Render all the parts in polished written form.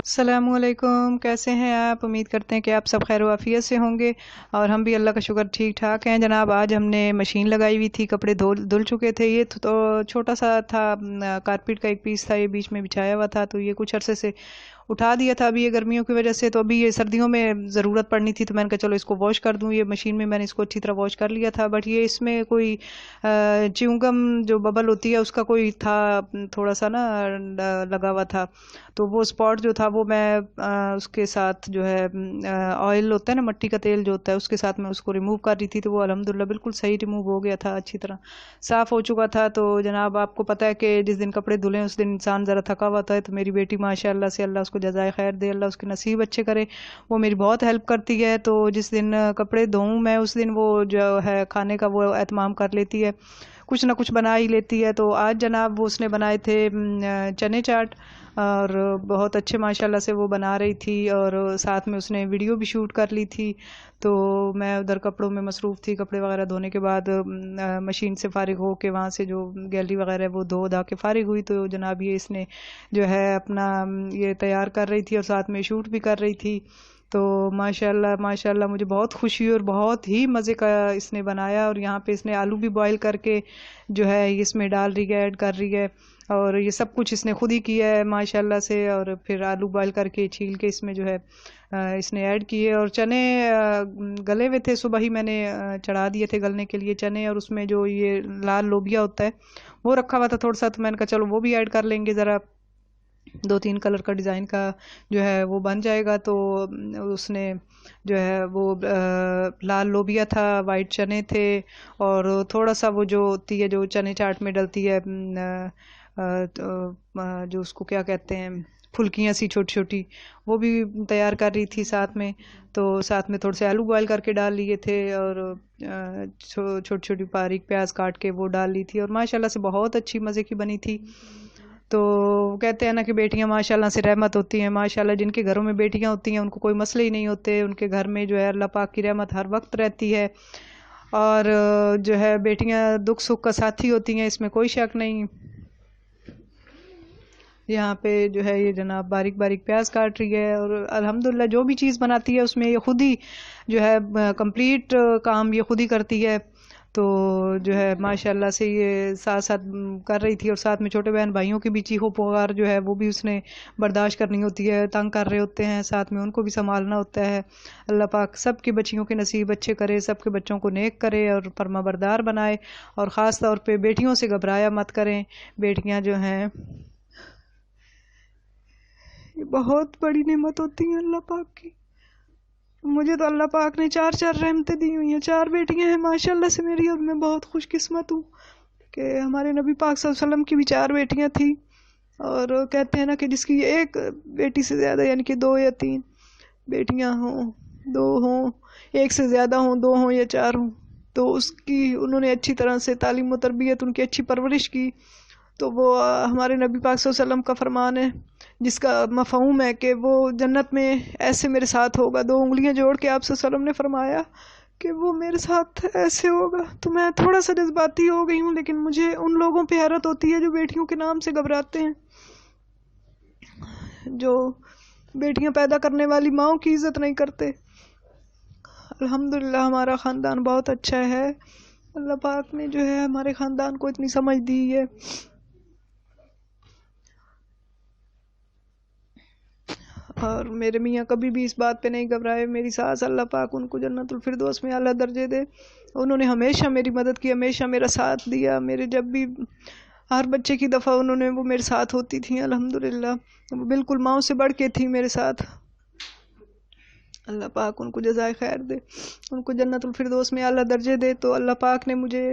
السلام علیکم، کیسے ہیں آپ؟ امید کرتے ہیں کہ آپ سب خیر و عافیت سے ہوں گے، اور ہم بھی اللہ کا شکر ٹھیک ٹھاک ہیں جناب۔ آج ہم نے مشین لگائی ہوئی تھی، کپڑے دھل چکے تھے۔ یہ تو چھوٹا سا تھا، کارپیٹ کا ایک پیس تھا، یہ بیچ میں بچھایا ہوا تھا، تو یہ کچھ عرصے سے اٹھا دیا تھا ابھی یہ گرمیوں کی وجہ سے۔ تو ابھی یہ سردیوں میں ضرورت پڑنی تھی، تو میں نے کہا چلو اس کو واش کر دوں۔ یہ مشین میں نے اس کو اچھی طرح واش کر لیا تھا، بٹ یہ اس میں کوئی چیونگم جو ببل ہوتی ہے اس کا کوئی تھا، تھوڑا سا نا لگا ہوا تھا، تو وہ اسپاٹ جو تھا وہ میں اس کے ساتھ جو ہے آئل ہوتا ہے نا، مٹی کا تیل جو ہوتا ہے، اس کے ساتھ میں اس کو ریموو کر رہی تھی، تو وہ الحمدللہ بالکل صحیح ریموو ہو گیا تھا، اچھی طرح صاف ہو چکا تھا۔ تو جناب آپ کو پتہ ہے کہ جس دن کپڑے دھلیں اس دن انسان ذرا تھکا ہوا ہوتا ہے، تو میری بیٹی ماشاء اللہ سے، اللہ اس کو جزائے خیر دے، اللہ اس کے نصیب اچھے کرے، وہ میری بہت ہیلپ کرتی ہے۔ تو جس دن کپڑے دھوؤں میں اس دن وہ جو ہے کھانے کا وہ اہتمام کر لیتی ہے، کچھ نہ کچھ بنا ہی لیتی ہے۔ تو آج جناب وہ اس نے بنائے تھے چنے چاٹ، اور بہت اچھے ماشاء اللہ سے وہ بنا رہی تھی، اور ساتھ میں اس نے ویڈیو بھی شوٹ کر لی تھی۔ تو میں ادھر کپڑوں میں مصروف تھی، کپڑے وغیرہ دھونے کے بعد مشین سے فارغ ہو کے وہاں سے جو گیلری وغیرہ ہے وہ دھو دھا کے فارغ ہوئی، تو جناب یہ اس نے جو ہے اپنا یہ تیار کر رہی تھی اور ساتھ میں شوٹ بھی کر رہی تھی۔ تو ماشاءاللہ مجھے بہت خوشی اور بہت ہی مزے کا اس نے بنایا، اور یہاں پہ اس نے آلو بھی بوائل کر کے جو ہے اس میں ڈال رہی ہے، ایڈ کر رہی ہے، اور یہ سب کچھ اس نے خود ہی کیا ہے ماشاءاللہ سے۔ اور پھر آلو بوائل کر کے چھیل کے اس میں جو ہے اس نے ایڈ کیے، اور چنے گلے ہوئے تھے، صبح ہی میں نے چڑھا دیے تھے گلنے کے لیے چنے، اور اس میں جو یہ لال لوبیا ہوتا ہے وہ رکھا ہوا تھا تھوڑا سا، تو میں نے کہا چلو وہ بھی ایڈ کر لیں گے، ذرا 2-3 کلر کا ڈیزائن کا جو ہے وہ بن جائے گا۔ تو اس نے جو ہے وہ لال لوبیا تھا، وائٹ چنے تھے، اور تھوڑا سا وہ جو ہوتی ہے جو چنے چاٹ میں ڈلتی ہے جو اس کو کیا کہتے ہیں، پھلکیاں سی چھوٹی چھوٹی، وہ بھی تیار کر رہی تھی ساتھ میں۔ تو ساتھ میں تھوڑے سے آلو بوائل کر کے ڈال لیے تھے، اور چھوٹی چھوٹی باریک پیاز کاٹ کے وہ ڈال لی تھی، اور ماشاءاللہ سے بہت اچھی مزے کی بنی تھی۔ تو کہتے ہیں نا کہ بیٹیاں ماشاءاللہ سے رحمت ہوتی ہیں، ماشاءاللہ جن کے گھروں میں بیٹیاں ہوتی ہیں ان کو کوئی مسئلے ہی نہیں ہوتے، ان کے گھر میں جو ہے اللہ پاک کی رحمت ہر وقت رہتی ہے، اور جو ہے بیٹیاں دکھ سکھ کا ساتھی ہوتی ہیں، اس میں کوئی شک نہیں۔ یہاں پہ جو ہے یہ جناب باریک باریک پیاز کاٹ رہی ہے، اور الحمدللہ جو بھی چیز بناتی ہے اس میں یہ خود ہی جو ہے کمپلیٹ کام یہ خود ہی کرتی ہے۔ تو جو ہے ماشاءاللہ سے یہ ساتھ ساتھ کر رہی تھی، اور ساتھ میں چھوٹے بہن بھائیوں کی بھی چیخو پکار جو ہے وہ بھی اس نے برداشت کرنی ہوتی ہے، تنگ کر رہے ہوتے ہیں، ساتھ میں ان کو بھی سنبھالنا ہوتا ہے۔ اللہ پاک سب کی بچیوں کے نصیب اچھے کرے، سب کے بچوں کو نیک کرے اور فرما بردار بنائے، اور خاص طور پہ بیٹیوں سے گھبرایا مت کریں۔ بیٹیاں جو ہیں یہ بہت بڑی نعمت ہوتی ہیں اللہ پاک کی۔ مجھے تو اللہ پاک نے 4 رحمتیں دی ہوئی ہیں، 4 بیٹیاں ہیں ماشاءاللہ سے میری، اور میں بہت خوش قسمت ہوں کہ ہمارے نبی پاک صلی اللہ علیہ وسلم کی بھی 4 بیٹیاں تھیں، اور کہتے ہیں نا کہ جس کی ایک بیٹی سے زیادہ، یعنی کہ 2 یا 3 بیٹیاں ہوں، 2 ہوں، ایک سے زیادہ ہوں، 2 ہوں یا 4 ہوں، تو اس کی انہوں نے اچھی طرح سے تعلیم و تربیت، ان کی اچھی پرورش کی، تو وہ ہمارے نبی پاک صلی اللہ علیہ وسلم کا فرمان ہے جس کا مفہوم ہے کہ وہ جنت میں ایسے میرے ساتھ ہوگا، 2 انگلیاں جوڑ کے آپ صلی اللہ علیہ وسلم نے فرمایا کہ وہ میرے ساتھ ایسے ہوگا۔ تو میں تھوڑا سا جذباتی ہو گئی ہوں، لیکن مجھے ان لوگوں پہ حیرت ہوتی ہے جو بیٹیوں کے نام سے گھبراتے ہیں، جو بیٹیاں پیدا کرنے والی ماؤں کی عزت نہیں کرتے۔ الحمدللہ ہمارا خاندان بہت اچھا ہے، اللہ پاک نے جو ہے ہمارے خاندان کو اتنی سمجھ دی ہے۔ اور میرے میاں کبھی بھی اس بات پہ نہیں گھبرائے، میری ساس اللہ پاک ان کو جنت الفردوس میں اعلیٰ درجے دے، انہوں نے ہمیشہ میری مدد کی، ہمیشہ میرا ساتھ دیا، میرے جب بھی ہر بچے کی دفعہ وہ میرے ساتھ ہوتی تھیں، الحمدللہ وہ بالکل ماؤں سے بڑھ کے تھی میرے ساتھ۔ اللہ پاک ان کو جزائے خیر دے، ان کو جنت الفردوس میں اعلیٰ درجے دے۔ تو اللہ پاک نے مجھے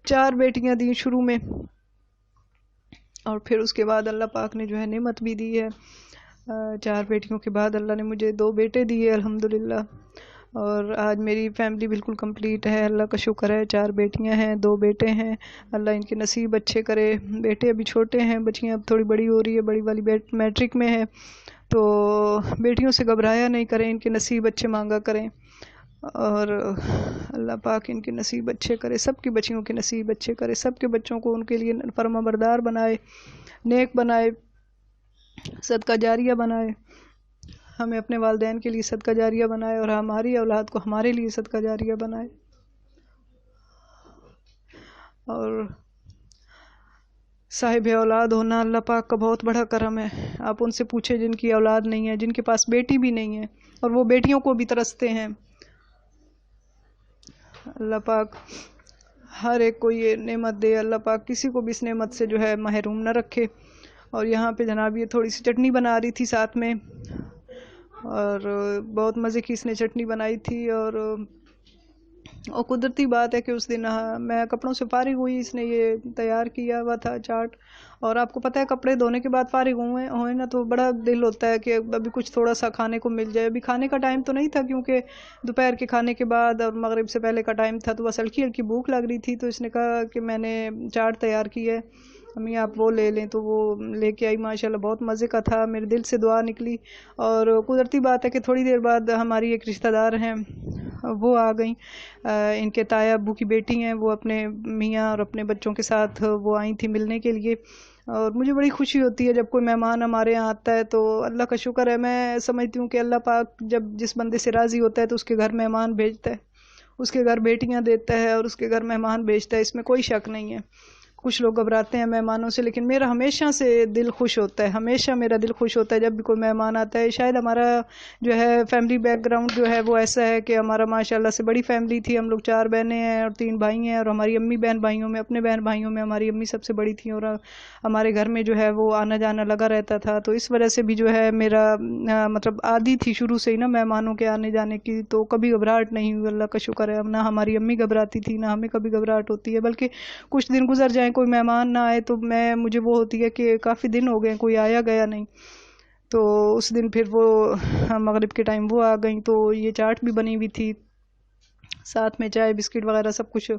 4 بیٹیاں دی شروع میں، اور پھر اس کے بعد اللہ پاک نے جو ہے نعمت بھی دی ہے، 4 بیٹیوں کے بعد اللہ نے مجھے 2 بیٹے دیے الحمدللہ، اور آج میری فیملی بالکل کمپلیٹ ہے، اللہ کا شکر ہے۔ 4 بیٹیاں ہیں، 2 بیٹے ہیں، اللہ ان کے نصیب اچھے کرے۔ بیٹے ابھی چھوٹے ہیں، بچیاں اب تھوڑی بڑی ہو رہی ہے، بڑی والی میٹرک میں ہے، تو بیٹیوں سے گھبرایا نہیں کریں، ان کے نصیب اچھے مانگا کریں، اور اللہ پاک ان کے نصیب اچھے کرے، سب کی بچیوں کے نصیب اچھے کرے، سب کے بچوں کو ان کے لیے فرما بردار بنائے، نیک بنائے، صدقہ جاریہ بنائے۔ ہمیں اپنے والدین کے لیے صدقہ جاریہ بنائے اور ہماری اولاد کو ہمارے لیے صدقہ جاریہ بنائے. اور صاحب اولاد ہونا اللہ پاک کا بہت بڑا کرم ہے. آپ ان سے پوچھیں جن کی اولاد نہیں ہے، جن کے پاس بیٹی بھی نہیں ہے اور وہ بیٹیوں کو بھی ترستے ہیں. اللہ پاک ہر ایک کو یہ نعمت دے. اللہ پاک کسی کو بھی اس نعمت سے جو ہے محروم نہ رکھے. اور یہاں پہ جناب یہ تھوڑی سی چٹنی بنا رہی تھی ساتھ میں، اور بہت مزے کی اس نے چٹنی بنائی تھی. اور قدرتی بات ہے کہ اس دن میں کپڑوں سے فارغ ہوئی، اس نے یہ تیار کیا ہوا تھا چاٹ. اور آپ کو پتہ ہے کپڑے دھونے کے بعد فارغ ہوئے نا تو بڑا دل ہوتا ہے کہ ابھی کچھ تھوڑا سا کھانے کو مل جائے. ابھی کھانے کا ٹائم تو نہیں تھا کیونکہ دوپہر کے کھانے کے بعد اور مغرب سے پہلے کا ٹائم تھا، تو بس ہلکی ہلکی بھوک لگ رہی تھی. تو اس نے کہا کہ میں نے چاٹ تیار کی ہے امی آپ وہ لے لیں، تو وہ لے کے آئی. ماشاءاللہ بہت مزے کا تھا، میرے دل سے دعا نکلی. اور قدرتی بات ہے کہ تھوڑی دیر بعد ہماری ایک رشتہ دار ہیں وہ آ گئیں. ان کے تایا ابو کی بیٹی ہیں، وہ اپنے میاں اور اپنے بچوں کے ساتھ وہ آئی تھی ملنے کے لیے. اور مجھے بڑی خوشی ہوتی ہے جب کوئی مہمان ہمارے یہاں آتا ہے، تو اللہ کا شکر ہے. میں سمجھتی ہوں کہ اللہ پاک جب جس بندے سے راضی ہوتا ہے تو اس کے گھر مہمان بھیجتا ہے، اس کے گھر بیٹیاں دیتا ہے اور اس کے گھر مہمان بھیجتا ہے. اس میں کوئی شک نہیں ہے. کچھ لوگ گھبراتے ہیں مہمانوں سے، لیکن میرا ہمیشہ سے دل خوش ہوتا ہے، ہمیشہ میرا دل خوش ہوتا ہے جب بھی کوئی مہمان آتا ہے. شاید ہمارا جو ہے فیملی بیک گراؤنڈ جو ہے وہ ایسا ہے کہ ہمارا ماشاءاللہ سے بڑی فیملی تھی. ہم لوگ 4 بہنیں ہیں اور 3 بھائی ہیں، اور ہماری امی بہن بھائیوں میں، اپنے بہن بھائیوں میں ہماری امی سب سے بڑی تھی، اور ہمارے گھر میں جو ہے وہ آنا جانا لگا رہتا تھا. تو اس وجہ سے بھی جو ہے میرا مطلب عادی تھی شروع سے ہی نا مہمانوں کے آنے جانے کی، تو کبھی گھبراہٹ نہیں ہوئی. اللہ کا شکر ہے. نہ ہماری امی گھبراتی تھی، نہ ہمیں کبھی گھبراہٹ ہوتی ہے. بلکہ کچھ دن گزر جائیں کوئی مہمان نہ آئے تو مجھے وہ ہوتی ہے کہ کافی دن ہو گئے کوئی آیا گیا نہیں. تو اس دن پھر وہ مغرب کے ٹائم وہ آ گئیں، تو یہ چاٹ بھی بنی ہوئی تھی، ساتھ میں چائے بسکٹ وغیرہ سب کچھ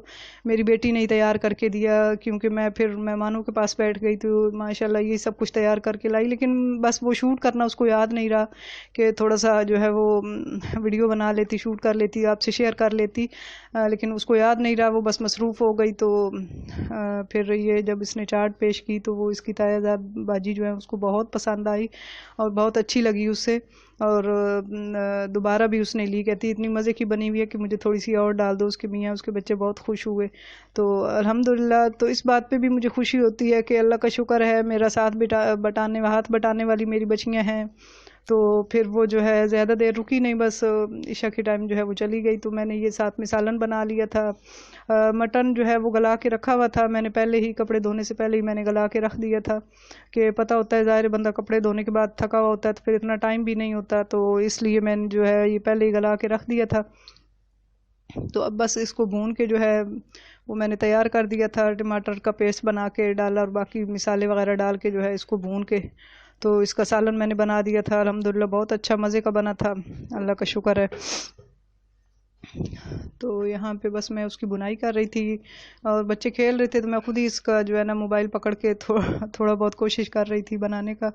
میری بیٹی نے ہی تیار کر کے دیا، کیونکہ میں پھر مہمانوں کے پاس بیٹھ گئی تو ماشاءاللہ یہ سب کچھ تیار کر کے لائی. لیکن بس وہ شوٹ کرنا اس کو یاد نہیں رہا کہ تھوڑا سا جو ہے وہ ویڈیو بنا لیتی، شوٹ کر لیتی، آپ سے شیئر کر لیتی، لیکن اس کو یاد نہیں رہا، وہ بس مصروف ہو گئی. تو پھر یہ جب اس نے چاٹ پیش کی تو وہ اس کی تایا زاد باجی جو ہے اس کو بہت پسند آئی اور بہت اچھی لگی اس سے. اور دوبارہ بھی اس نے لی، کہتی اتنی مزے کی بنی ہوئی ہے کہ مجھے تھوڑی سی اور ڈال دو. اس کے میاں اس کے بچے بہت خوش ہوئے. تو الحمدللہ تو اس بات پہ بھی مجھے خوشی ہوتی ہے کہ اللہ کا شکر ہے میرا ہاتھ بٹانے والی میری بچیاں ہیں. تو پھر وہ جو ہے زیادہ دیر رکی نہیں، بس عشاء کے ٹائم جو ہے وہ چلی گئی. تو میں نے یہ ساتھ میں سالن بنا لیا تھا. مٹن جو ہے وہ گلا کے رکھا ہوا تھا، میں نے پہلے ہی کپڑے دھونے سے پہلے ہی میں نے گلا کے رکھ دیا تھا کہ پتہ ہوتا ہے ظاہر بندہ کپڑے دھونے کے بعد تھکا ہوا ہوتا ہے تو پھر اتنا ٹائم بھی نہیں ہوتا، تو اس لیے میں نے جو ہے یہ پہلے ہی گلا کے رکھ دیا تھا. تو اب بس اس کو بھون کے جو ہے وہ میں نے تیار کر دیا تھا، ٹماٹر کا پیسٹ بنا کے ڈالا اور باقی مسالے وغیرہ ڈال کے جو ہے اس کو بھون کے تو اس کا سالن میں نے بنا دیا تھا. الحمدللہ بہت اچھا مزے کا بنا تھا، اللہ کا شکر ہے. تو یہاں پہ بس میں اس کی بنائی کر رہی تھی اور بچے کھیل رہے تھے، تو میں خود ہی اس کا جو ہے نا موبائل پکڑ کے تھوڑا بہت کوشش کر رہی تھی بنانے کا.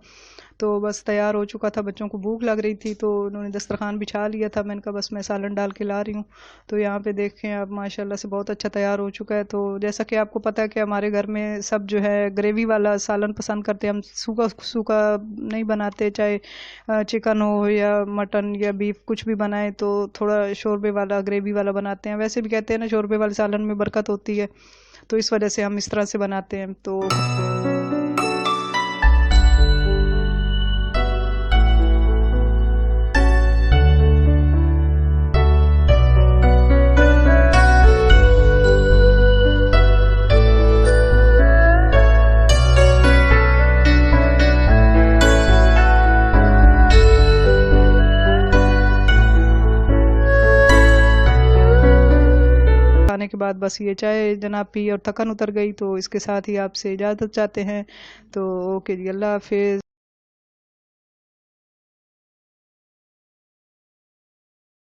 تو بس تیار ہو چکا تھا، بچوں کو بھوک لگ رہی تھی تو انہوں نے دسترخوان بچھا لیا تھا. میں نے کہا بس میں سالن ڈال کے لا رہی ہوں. تو یہاں پہ دیکھیں آپ ماشاءاللہ سے بہت اچھا تیار ہو چکا ہے. تو جیسا کہ آپ کو پتہ ہے کہ ہمارے گھر میں سب جو ہے گریوی والا سالن پسند کرتے ہیں، ہم سوکھا نہیں بناتے، چاہے چکن ہو یا مٹن یا بیف کچھ بھی بنائے تو تھوڑا شوربے والا گریوی والا بناتے ہیں. ویسے بھی کہتے ہیں نا شوربے والے سالن میں برکت ہوتی ہے، تو اس وجہ سے ہم اس طرح سے بناتے ہیں. تو کھانے کے بعد بس یہ چائے جناب پی اور تھکن اتر گئی، تو اس کے ساتھ ہی آپ سے اجازت چاہتے ہیں. تو اوکے جی، اللہ حافظ.